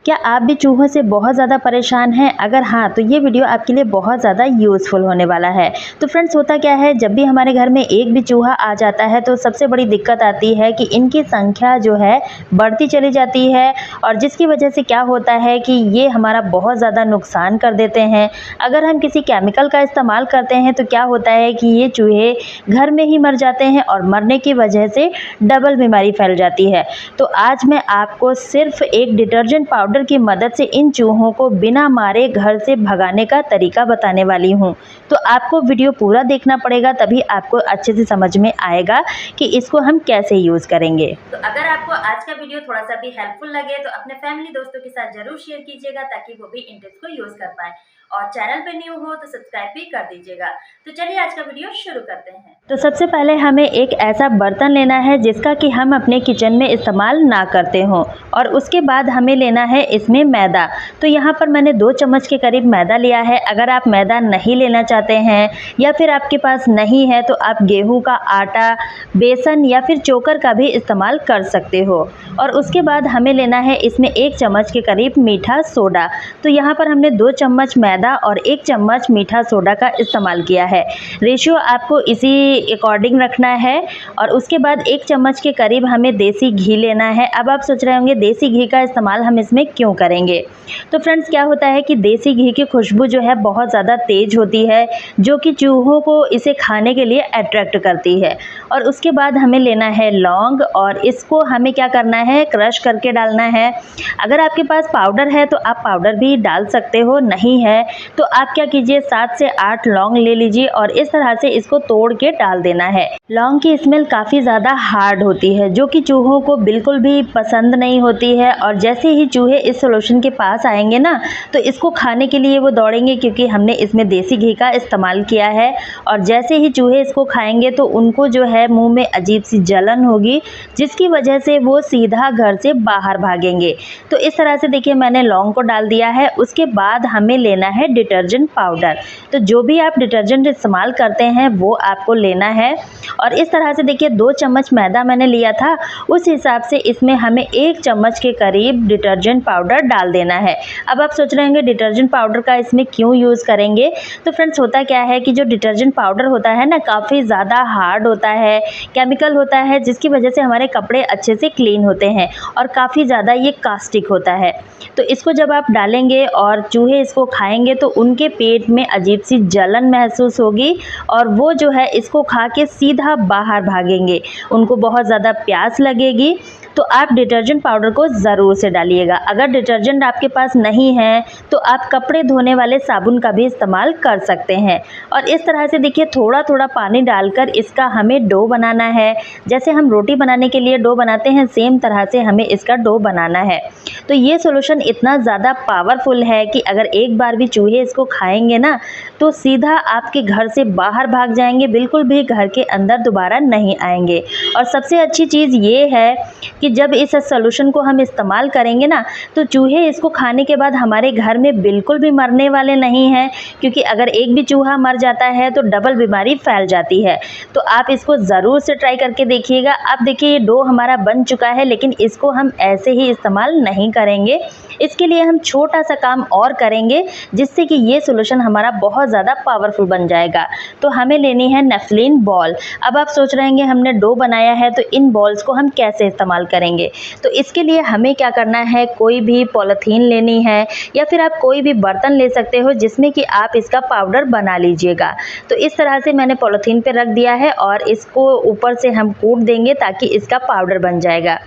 क्या आप भी चूहों से बहुत ज़्यादा परेशान हैं? अगर हाँ, तो ये वीडियो आपके लिए बहुत ज़्यादा यूज़फुल होने वाला है। तो फ्रेंड्स, होता क्या है, जब भी हमारे घर में एक भी चूहा आ जाता है तो सबसे बड़ी दिक्कत आती है कि इनकी संख्या जो है बढ़ती चली जाती है, और जिसकी वजह से क्या होता है कि ये हमारा बहुत ज़्यादा नुकसान कर देते हैं। अगर हम किसी केमिकल का इस्तेमाल करते हैं तो क्या होता है कि ये चूहे घर में ही मर जाते हैं, और मरने की वजह से डबल बीमारी फैल जाती है। तो आज मैं आपको सिर्फ एक डिटर्जेंट पाउडर की मदद से इन चूहों को बिना मारे घर से भगाने का तरीका बताने वाली हूँ। तो आपको वीडियो पूरा देखना पड़ेगा, तभी आपको अच्छे से समझ में आएगा कि इसको हम कैसे यूज़ करेंगे। तो अगर आपको आज का वीडियो थोड़ा सा भी हेल्पफुल लगे तो अपने फैमिली दोस्तों के साथ जरूर शेयर कीजिएगा, ताकि वो भी इन टिप्स को यूज कर पाए। और चैनल पे न्यू हो तो सब्सक्राइब भी कर दीजिएगा। तो चलिए आज का वीडियो शुरू करते हैं। तो सबसे पहले हमें एक ऐसा बर्तन लेना है जिसका कि हम अपने किचन में इस्तेमाल ना करते हों, और उसके बाद हमें लेना है इसमें मैदा। तो यहाँ पर मैंने 2 चम्मच के करीब मैदा लिया है। अगर आप मैदा नहीं लेना चाहते हैं या फिर आपके पास नहीं है तो आप गेहूं का आटा, बेसन या फिर चोकर का भी इस्तेमाल कर सकते हो। और उसके बाद हमें लेना है इसमें 1 चम्मच के करीब मीठा सोडा। तो यहाँ पर हमने 2 चम्मच मैदा और 1 चम्मच मीठा सोडा का इस्तेमाल किया है। रेशियो आपको इसी अकॉर्डिंग रखना है। और उसके बाद 1 चम्मच के करीब हमें देसी घी लेना है। अब आप सोच रहे होंगे देसी घी का इस्तेमाल हम इसमें क्यों करेंगे। तो फ्रेंड्स, क्या होता है कि देसी घी की खुशबू जो है बहुत ज़्यादा तेज होती है, जो कि चूहों को इसे खाने के लिए अट्रैक्ट करती है। और उसके बाद हमें लेना है लौंग, और इसको हमें क्या करना है, क्रश करके डालना है। अगर आपके पास पाउडर है तो आप पाउडर भी डाल सकते हो, नहीं है तो आप क्या कीजिए, 7 से 8 लौंग ले लीजिए और इस तरह से इसको तोड़ के डाल देना है। लौंग की स्मेल काफ़ी ज़्यादा हार्ड होती है, जो कि चूहों को बिल्कुल भी पसंद नहीं होती है। और जैसे ही चूहे इस सॉल्यूशन के पास आएंगे ना, तो इसको खाने के लिए वो दौड़ेंगे, क्योंकि हमने इसमें देसी घी का इस्तेमाल किया है। और जैसे ही चूहे इसको खाएंगे तो उनको जो है मुंह में अजीब सी जलन होगी, जिसकी वजह से वो सीधा घर से बाहर भागेंगे। तो इस तरह से देखिए, मैंने लौंग को डाल दिया है। उसके बाद हमें लेना है डिटर्जेंट पाउडर। तो जो भी आप डिटर्जेंट इस्तेमाल करते हैं वो आपको लेना है। और इस तरह से देखिए, 2 चम्मच मैदा मैंने लिया था, उस हिसाब से इसमें हमें 1 चम्मच के करीब डिटर्जेंट पाउडर डाल देना है। अब आप सोच रहे होंगे डिटर्जेंट पाउडर का इसमें क्यों यूज़ करेंगे। तो फ्रेंड्स, होता क्या है कि जो डिटर्जेंट पाउडर होता है ना, काफ़ी ज़्यादा हार्ड होता है, केमिकल होता है, जिसकी वजह से हमारे कपड़े अच्छे से क्लीन होते हैं, और काफ़ी ज़्यादा ये कास्टिक होता है। तो इसको जब आप डालेंगे और चूहे इसको खाएंगे तो उनके पेट में अजीब सी जलन महसूस होगी, और वो जो है इसको खा के सीधा बाहर भागेंगे, उनको बहुत ज़्यादा प्यास लगेगी। तो आप डिटर्जेंट पाउडर को ज़रूर से डालिएगा। अगर डिटर्जेंट आपके पास नहीं है तो आप कपड़े धोने वाले साबुन का भी इस्तेमाल कर सकते हैं। और इस तरह से देखिए, थोड़ा थोड़ा पानी डालकर इसका हमें डो बनाना है। जैसे हम रोटी बनाने के लिए डो बनाते हैं, सेम तरह से हमें इसका डो बनाना है। तो ये सॉल्यूशन इतना ज़्यादा पावरफुल है कि अगर एक बार भी चूहे इसको खाएंगे ना, तो सीधा आपके घर से बाहर भाग जाएंगे, बिल्कुल भी घर के अंदर दोबारा नहीं आएंगे। और सबसे अच्छी चीज़ ये है कि जब इस सॉल्यूशन को हम इस्तेमाल करेंगे ना, तो चूहे इसको खाने के बाद हमारे घर में बिल्कुल भी मरने वाले नहीं हैं, क्योंकि अगर एक भी चूहा मर जाता है तो डबल बीमारी फैल जाती है। तो आप इसको ज़रूर से ट्राई करके देखिएगा। अब देखिए, ये डो हमारा बन चुका है, लेकिन इसको हम ऐसे ही इस्तेमाल नहीं करेंगे। इसके लिए हम छोटा सा काम और करेंगे, जिससे कि ये सॉल्यूशन हमारा बहुत ज़्यादा पावरफुल बन जाएगा। तो हमें लेनी है नेफ्लिन बॉल। अब आप सोच रहे हैं हमने डो बनाया है तो इन बॉल्स को हम कैसे इस्तेमाल करेंगे। तो इसके लिए हमें क्या करना है, कोई भी पॉलीथीन लेनी है, या फिर आप कोई भी बर्तन ले सकते हो जिसमें कि आप इसका पाउडर बना लीजिएगा। तो इस तरह से मैंने पॉलीथीन पे रख दिया है, और इसको ऊपर से हम कूट देंगे ताकि इसका पाउडर बन जाएगा।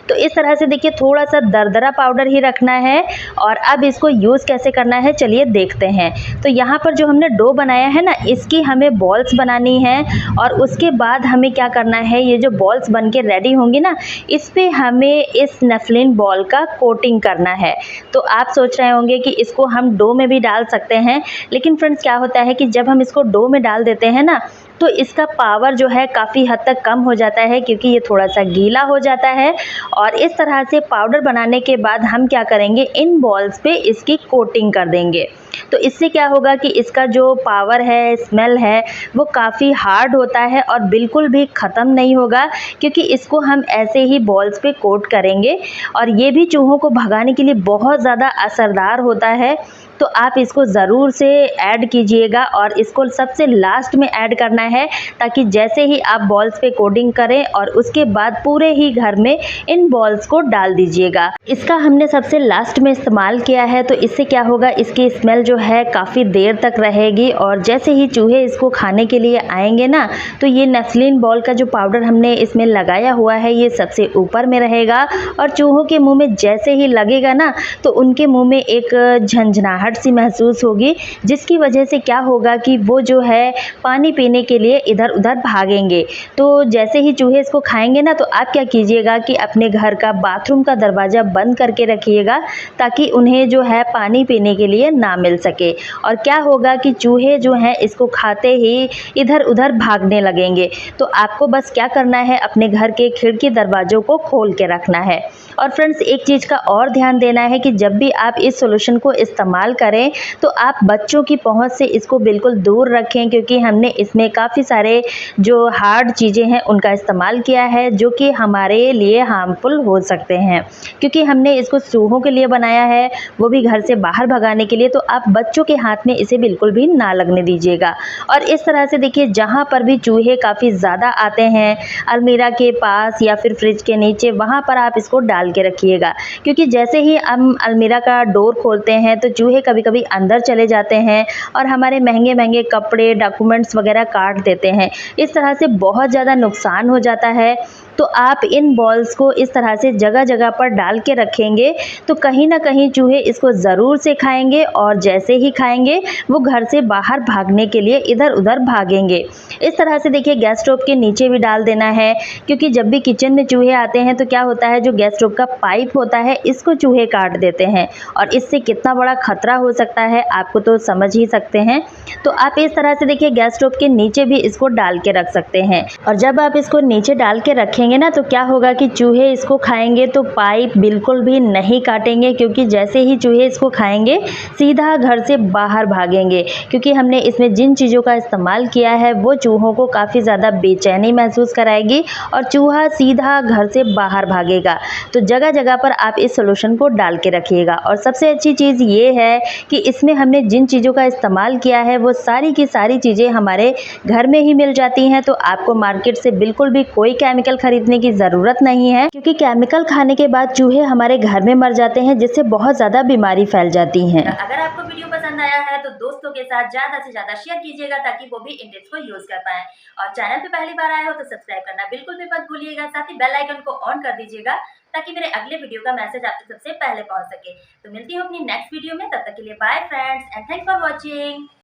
तो इस तरह से देखिए, थोड़ा सा दरदरा पाउडर ही रखना है। और अब इसको यूज़ कैसे करना है, चलिए देखते हैं। तो यहाँ पर जो हमने डो बनाया है ना, इसकी हमें बॉल्स बनानी है। और उसके बाद हमें क्या करना है, ये जो बॉल्स बन के रेडी होंगी ना, इस पे हमें इस नेफ्लिन बॉल का कोटिंग करना है। तो आप सोच रहे होंगे कि इसको हम डो में भी डाल सकते हैं, लेकिन फ्रेंड्स, क्या होता है कि जब हम इसको डो में डाल देते हैं ना, तो इसका पावर जो है काफ़ी हद तक कम हो जाता है, क्योंकि ये थोड़ा सा गीला हो जाता है। और इस तरह से पाउडर बनाने के बाद हम क्या करेंगे, इन बॉल्स पे इसकी कोटिंग कर देंगे। तो इससे क्या होगा कि इसका जो पावर है, स्मेल है, वो काफ़ी हार्ड होता है और बिल्कुल भी ख़त्म नहीं होगा, क्योंकि इसको हम ऐसे ही बॉल्स पे कोट करेंगे। और ये भी चूहों को भगाने के लिए बहुत ज़्यादा असरदार होता है। तो आप इसको ज़रूर से ऐड कीजिएगा और इसको सबसे लास्ट में ऐड करना है, ताकि जैसे ही आप बॉल्स पे कोटिंग करें और उसके बाद पूरे ही घर में इन बॉल्स को डाल दीजिएगा। इसका हमने सबसे लास्ट में इस्तेमाल किया है, तो इससे क्या होगा, इसकी स्मेल जो है काफ़ी देर तक रहेगी और जैसे ही चूहे इसको खाने के लिए आएंगे ना, तो ये नेस्लीन बॉल का जो पाउडर हमने इसमें लगाया हुआ है ये सबसे ऊपर में रहेगा और चूहों के मुंह में जैसे ही लगेगा ना, तो उनके मुंह में एक झंझनाहट सी महसूस होगी, जिसकी वजह से क्या होगा कि वो जो है पानी पीने के लिए इधर उधर भागेंगे। तो जैसे ही चूहे इसको खाएंगे ना, तो आप क्या कीजिएगा कि अपने घर का बाथरूम का दरवाज़ा बंद करके रखिएगा, ताकि उन्हें जो है पानी पीने के लिए ना मिल सके। और क्या होगा कि चूहे जो हैं इसको खाते ही इधर उधर भागने लगेंगे। तो आपको बस क्या करना है, अपने घर के खिड़की दरवाज़ों को खोल के रखना है। और फ्रेंड्स, एक चीज़ का और ध्यान देना है कि जब भी आप इस सॉल्यूशन को इस्तेमाल करें, तो आप बच्चों की पहुंच से इसको बिल्कुल दूर रखें, क्योंकि हमने इसमें काफ़ी सारे जो हार्ड चीज़ें हैं उनका इस्तेमाल किया है, जो कि हमारे लिए हार्मफुल हो सकते हैं। क्योंकि हमने इसको चूहों के लिए बनाया है, वो भी घर से बाहर भगाने के लिए, तो आप बच्चों के हाथ में इसे बिल्कुल भी ना लगने दीजिएगा। और इस तरह से देखिए, जहाँ पर भी चूहे काफ़ी ज़्यादा आते हैं, अलमीरा के पास या फिर फ्रिज के नीचे, वहाँ पर आप इसको डाल के रखिएगा। क्योंकि जैसे ही हम अलमीरा का डोर खोलते हैं, तो चूहे कभी कभी अंदर चले जाते हैं और हमारे महंगे महंगे कपड़े, डॉक्यूमेंट्स वगैरह काट देते हैं। इस तरह से बहुत ज़्यादा नुकसान हो जाता है। तो आप इन बॉल्स को इस तरह से जगह जगह पर डाल के रखेंगे, तो कहीं ना कहीं चूहे इसको ज़रूर से खाएंगे और जैसे ही खाएंगे वो घर से बाहर भागने के लिए इधर उधर भागेंगे। इस तरह से देखिए, गैस स्टोव के नीचे भी डाल देना है, क्योंकि जब भी किचन में चूहे आते हैं तो क्या होता है, जो गैस स्टोव का पाइप होता है इसको चूहे काट देते हैं और इससे कितना बड़ा खतरा हो सकता है आपको तो समझ ही सकते हैं। तो आप इस तरह से देखिए, गैस स्टोव के नीचे भी इसको डाल के रख सकते हैं। और जब आप इसको नीचे डाल के रखेंगे ना, तो क्या होगा कि चूहे इसको खाएंगे तो पाइप बिल्कुल भी नहीं काटेंगे, क्योंकि जैसे ही चूहे इसको खाएंगे सीधा घर से बाहर भागेंगे। क्योंकि हमने इसमें जिन चीज़ों का इस्तेमाल किया है वो चूहों को काफ़ी ज़्यादा बेचैनी महसूस कराएगी और चूहा सीधा घर से बाहर भागेगा। तो जगह जगह पर आप इस सॉल्यूशन को डाल के रखिएगा। और सबसे अच्छी चीज़ ये है कि इसमें हमने जिन चीज़ों का इस्तेमाल किया है वो सारी की सारी चीज़ें हमारे घर में ही मिल जाती हैं। तो आपको मार्केट से बिल्कुल भी कोई केमिकल खरीदने की ज़रूरत नहीं है, क्योंकि केमिकल खाने के बाद चूहे हमारे घर में मर जाते हैं, जिससे बहुत ज़्यादा बीमारी फैल जाती हैं। अगर आपको वीडियो पसंद आया है तो दोस्तों के साथ ज़्यादा से ज़्यादा शेयर कीजिएगा, ताकि वो भी इन टिप्स को यूज़ कर पाएँ। और चैनल पे पहली बार आए हो तो सब्सक्राइब करना बिल्कुल भी मत भूलिएगा, साथ ही बेल आइकन को ऑन कर दीजिएगा, ताकि मेरे अगले वीडियो का मैसेज आप तक सबसे पहले पहुंच सके। तो मिलती हूँ अपनी नेक्स्ट वीडियो में, तब तक के लिए bye friends and thanks for watching.